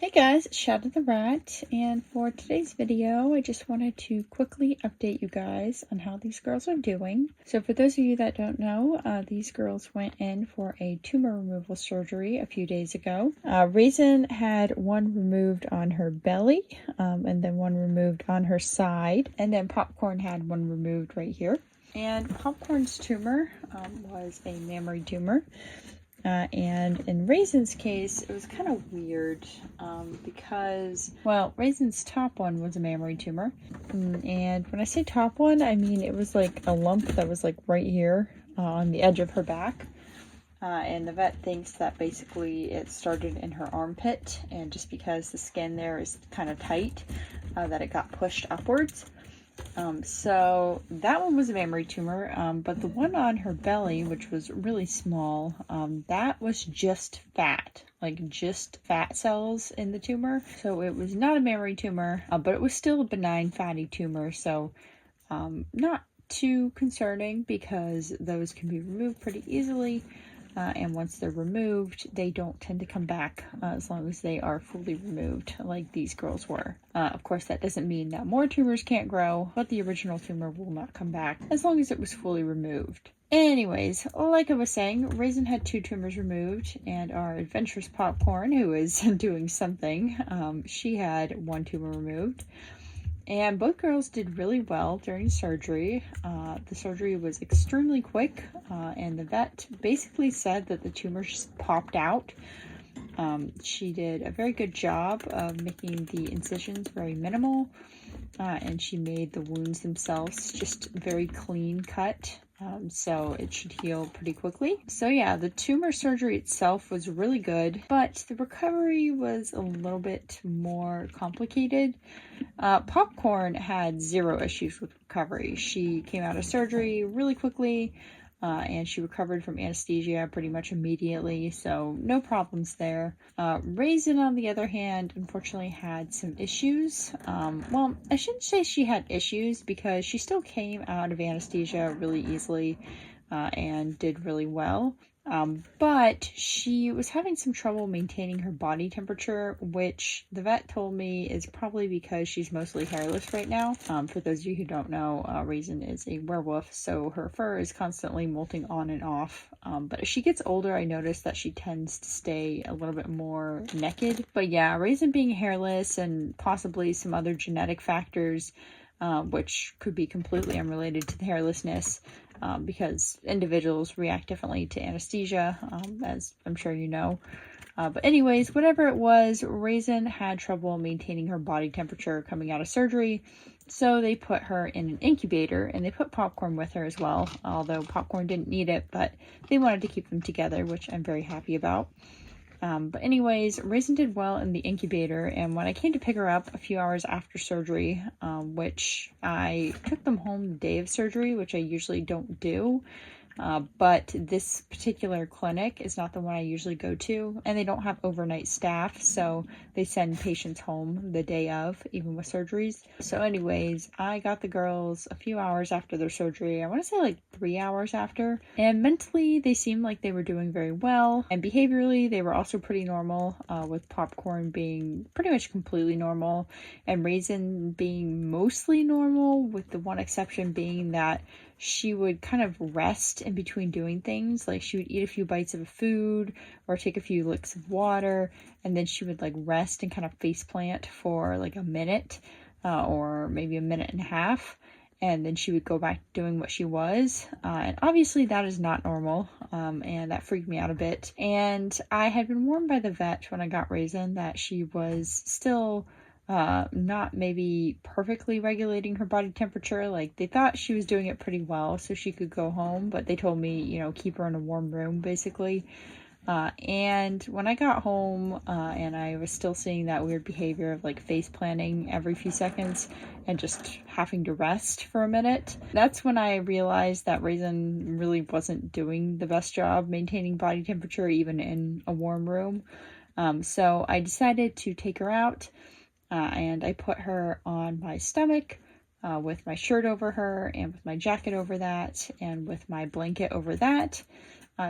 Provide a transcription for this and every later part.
Hey guys, it's Shadow the Rat, and for today's video, I just wanted to quickly update you guys on how these girls are doing. So for those of you that don't know, these girls went in for a tumor removal surgery a few days ago. Raisin had one removed on her belly, and then one removed on her side, and then Popcorn had one removed right here. And Popcorn's tumor was a mammary tumor. And in Raisin's case, it was kind of weird because, well, Raisin's top one was a mammary tumor. And when I say top one, I mean it was like a lump that was like right here on the edge of her back. And the vet thinks that basically it started in her armpit, and just because the skin there is kind of tight, that it got pushed upwards. So that one was a mammary tumor, but the one on her belly, which was really small, that was just fat, like just fat cells in the tumor. So it was not a mammary tumor, but it was still a benign fatty tumor. So not too concerning because those can be removed pretty easily. And once they're removed, they don't tend to come back as long as they are fully removed, like these girls were. Of course, that doesn't mean that more tumors can't grow, but the original tumor will not come back as long as it was fully removed. Anyways, like I was saying, Raisin had 2 tumors removed, and our adventurous Popcorn, who is doing something, she had 1 tumor removed. And both girls did really well during surgery. The surgery was extremely quick, and the vet basically said that the tumor just popped out. She did a very good job of making the incisions very minimal, and she made the wounds themselves just very clean cut. So it should heal pretty quickly. So yeah, the tumor surgery itself was really good, but the recovery was a little bit more complicated. Popcorn had 0 issues with recovery. She came out of surgery really quickly, and she recovered from anesthesia pretty much immediately, so no problems there. Raisin, on the other hand, unfortunately had some issues. Well, I shouldn't say she had issues because she still came out of anesthesia really easily and did really well. But she was having some trouble maintaining her body temperature, which the vet told me is probably because she's mostly hairless right now. For those of you who don't know, Raisin is a werewolf, so her fur is constantly molting on and off. But as she gets older, I notice that she tends to stay a little bit more naked. But yeah, Raisin being hairless and possibly some other genetic factors, which could be completely unrelated to the hairlessness, because individuals react differently to anesthesia, as I'm sure you know. But anyways, whatever it was, Raisin had trouble maintaining her body temperature coming out of surgery, so they put her in an incubator, and they put Popcorn with her as well, although Popcorn didn't need it, but they wanted to keep them together, which I'm very happy about. But anyways, Raisin did well in the incubator, and when I came to pick her up a few hours after surgery, which I took them home the day of surgery, which I usually don't do, but this particular clinic is not the one I usually go to, and they don't have overnight staff, so they send patients home the day of, even with surgeries. So anyways, I got the girls a few hours after their surgery. I want to say like 3 hours after, and mentally they seemed like they were doing very well, and behaviorally they were also pretty normal, with Popcorn being pretty much completely normal, and Raisin being mostly normal, with the one exception being that she would kind of rest in between doing things. Like she would eat a few bites of food or take a few licks of water, and then she would like rest and kind of face plant for like a minute, or maybe a minute and a half, and then she would go back to doing what she was. And obviously that is not normal, and that freaked me out a bit. And I had been warned by the vet when I got Raisin that she was still not maybe perfectly regulating her body temperature. Like they thought she was doing it pretty well so she could go home, but they told me, keep her in a warm room basically. And when I got home, and I was still seeing that weird behavior of like face planting every few seconds and just having to rest for a minute, that's when I realized that Raisin really wasn't doing the best job maintaining body temperature even in a warm room. So I decided to take her out. And I put her on my stomach, with my shirt over her, and with my jacket over that, and with my blanket over that.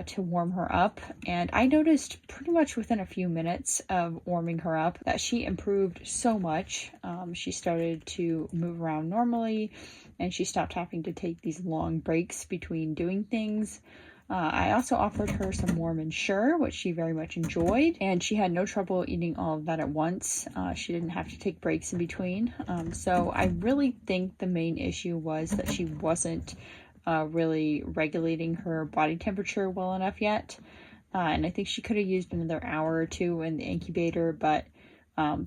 to warm her up, and I noticed pretty much within a few minutes of warming her up that she improved so much. She started to move around normally, and she stopped having to take these long breaks between doing things. I also offered her some warm and sure, which she very much enjoyed, and she had no trouble eating all of that at once. She didn't have to take breaks in between. So I really think the main issue was that she wasn't really regulating her body temperature well enough yet. And I think she could have used another hour or two in the incubator, but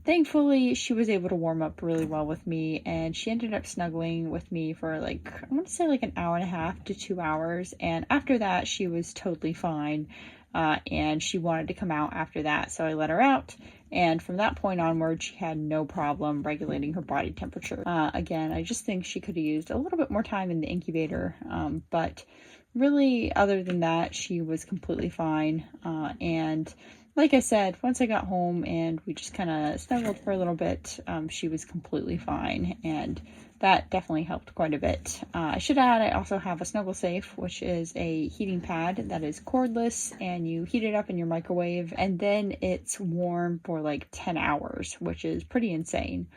thankfully she was able to warm up really well with me, and she ended up snuggling with me for like, I want to say like an hour and a half to 2 hours. And after that, she was totally fine. And she wanted to come out after that, so I let her out. And from that point onward, she had no problem regulating her body temperature. Again, I just think she could have used a little bit more time in the incubator. But really, other than that, she was completely fine. And like I said, once I got home and we just kind of snuggled for a little bit, she was completely fine. And that definitely helped quite a bit. I should add, I also have a Snuggle Safe, which is a heating pad that is cordless, and you heat it up in your microwave, and then it's warm for like 10 hours, which is pretty insane.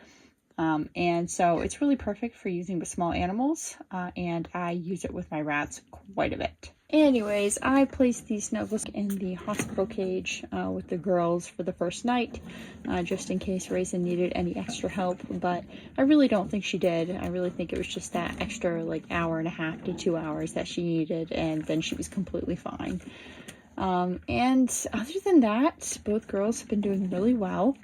And so it's really perfect for using with small animals, and I use it with my rats quite a bit. Anyways, I placed these snuggles in the hospital cage with the girls for the first night, just in case Raisin needed any extra help, but I really don't think she did. I really think it was just that extra like hour and a half to 2 hours that she needed, and then she was completely fine. And other than that, both girls have been doing really well.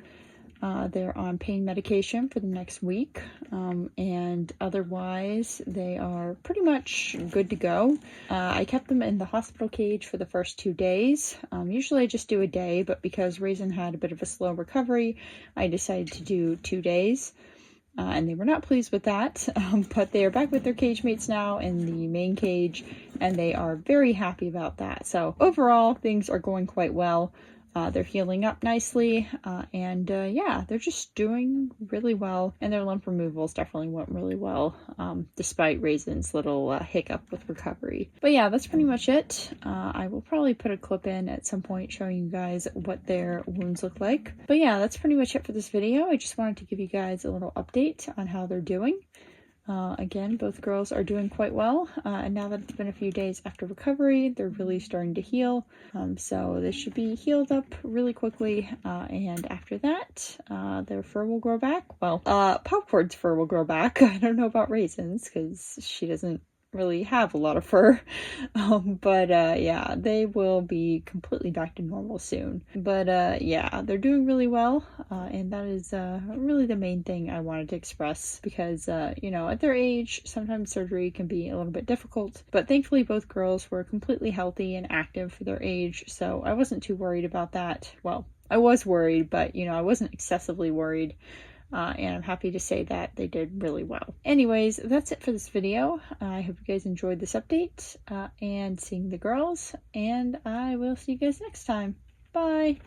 They're on pain medication for the next week, and otherwise they are pretty much good to go. I kept them in the hospital cage for the first 2 days. Usually I just do a day, but because Raisin had a bit of a slow recovery, I decided to do 2 days. And they were not pleased with that, but they are back with their cage mates now in the main cage, and they are very happy about that. So overall, things are going quite well. They're healing up nicely, and yeah, they're just doing really well, and their lump removals definitely went really well, despite Raisin's little hiccup with recovery. But yeah, that's pretty much it. I will probably put a clip in at some point showing you guys what their wounds look like. But yeah, that's pretty much it for this video. I just wanted to give you guys a little update on how they're doing. Again, both girls are doing quite well, and now that it's been a few days after recovery, they're really starting to heal, so they should be healed up really quickly, and after that, their fur will grow back. Well, Popcorn's fur will grow back. I don't know about Raisin's, because she doesn't really have a lot of fur, but yeah, they will be completely back to normal soon. But yeah, they're doing really well, and that is really the main thing I wanted to express, because you know, at their age, sometimes surgery can be a little bit difficult, but thankfully both girls were completely healthy and active for their age, so I wasn't too worried about that. Well, I was worried, but you know, I wasn't excessively worried. And I'm happy to say that they did really well. Anyways, that's it for this video. I hope you guys enjoyed this update and seeing the girls, and I will see you guys next time. Bye!